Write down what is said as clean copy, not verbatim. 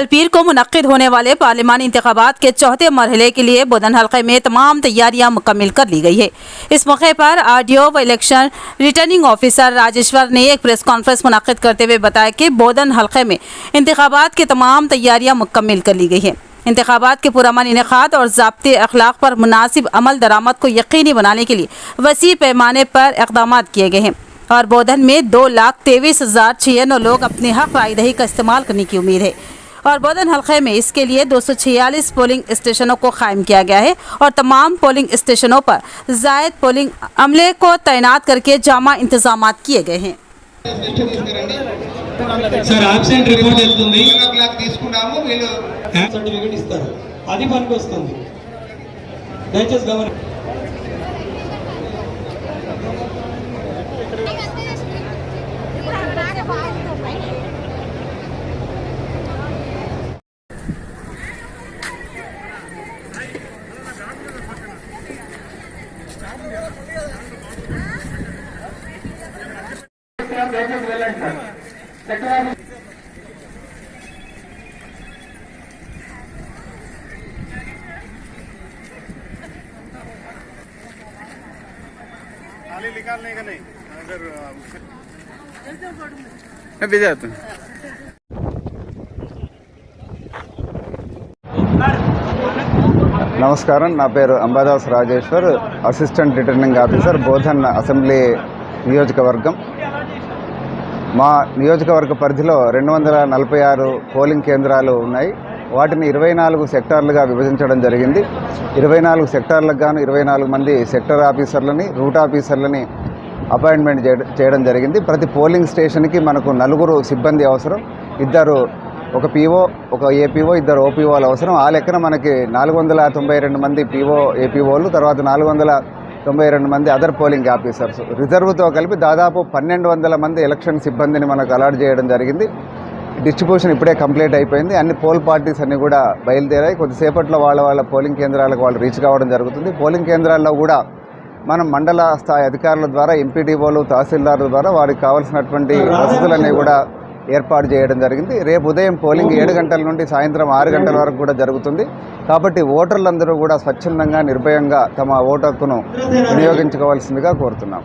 कल पीर को मुनक्किद होने वाले पार्लिमानी इंतखाबात के चौथे मरहले के लिए बोधन हल्के में तमाम तैयारियां मुकम्मल कर ली गई है। इस मौके पर आरडीओ व इलेक्शन रिटर्निंग ऑफिसर राजेश्वर ने एक प्रेस कॉन्फ्रेंस मुनक्किद करते हुए बताया कि बोधन हल्के में इंतखाबात की तमाम तैयारियां मुकम्मल कर ली गई है। इंतखाबात के पुरअमन इनेकाद और ज़ाब्ते अखलाक पर मुनासिब अमल दरामद को यकीनी बनाने के लिए वसी पैमाने पर इक़दाम किए गए हैं और बोधन में 2,23,096 लोग अपने हक रायदही का इस्तेमाल करने की उम्मीद है और बोधन हल्के में इसके लिए 246 पोलिंग स्टेशनों को कायम किया गया है और तमाम पोलिंग स्टेशनों पर ज़ायद पोलिंग अमले को तैनात करके जामा इंतजाम किए गए हैं। सर आब्सेंट रिपोर्ट చేస్తుంది క్లాక్ తీసుకున్నాము వీళ్ళు సర్టిఫికెట్ ఇస్తారు అది పనికి వస్తుంది దయచేసి గమనించండి దయచేసి వెళ్ళండి సార్ సెక్రటరీ खाली निकालने का नहीं अगर मैं भेजा तू నమస్కారం, నా పేరు Ambadas Rajeshwar, assistant returning officer, Bodhan assembly నియోజకవర్గం. మా నియోజకవర్గ పరిధిలో 246 పోలింగ్ కేంద్రాలు ఉన్నాయి. వాటిని 24 సెక్టార్లుగా విభజించడం జరిగింది. 24 సెక్టార్లకు గాను 24 మంది సెక్టర్ ఆఫీసర్లని, రూట్ ఆఫీసర్లని అపాయింట్మెంట్ చేయడం జరిగింది. ప్రతి పోలింగ్ స్టేషన్కి మనకు 4 సిబ్బంది అవసరం. ఒక పీఓ, ఒక ఏపీఓ, 2 ఓపీఓలు అవసరం. ఆ లెక్కన మనకి 492 మంది పీఓ, ఏపీఓలు, తర్వాత 492 మంది అదర్ పోలింగ్ ఆఫీసర్స్, రిజర్వ్తో కలిపి దాదాపు 1200 మంది ఎలక్షన్ సిబ్బందిని మనకు అలాట్ చేయడం జరిగింది. డిస్ట్రిబ్యూషన్ ఇప్పుడే కంప్లీట్ అయిపోయింది. అన్ని పోల్ పార్టీస్ అన్నీ కూడా బయలుదేరాయి. కొద్దిసేపట్లో వాళ్ళ పోలింగ్ కేంద్రాలకు వాళ్ళు రీచ్ కావడం జరుగుతుంది. పోలింగ్ కేంద్రాల్లో కూడా మనం మండల స్థాయి అధికారుల ద్వారా, ఎంపీడీఓలు, తహసీల్దారుల ద్వారా వారికి కావాల్సినటువంటి వసతులన్నీ కూడా ఏర్పాటు చేయడం జరిగింది. రేపు ఉదయం పోలింగ్ 7 గంటల నుండి సాయంత్రం 6 గంటల వరకు కూడా జరుగుతుంది. కాబట్టి ఓటర్లందరూ కూడా స్వచ్ఛందంగా, నిర్భయంగా తమ ఓటు హక్కును వినియోగించుకోవాల్సిందిగా కోరుతున్నాం.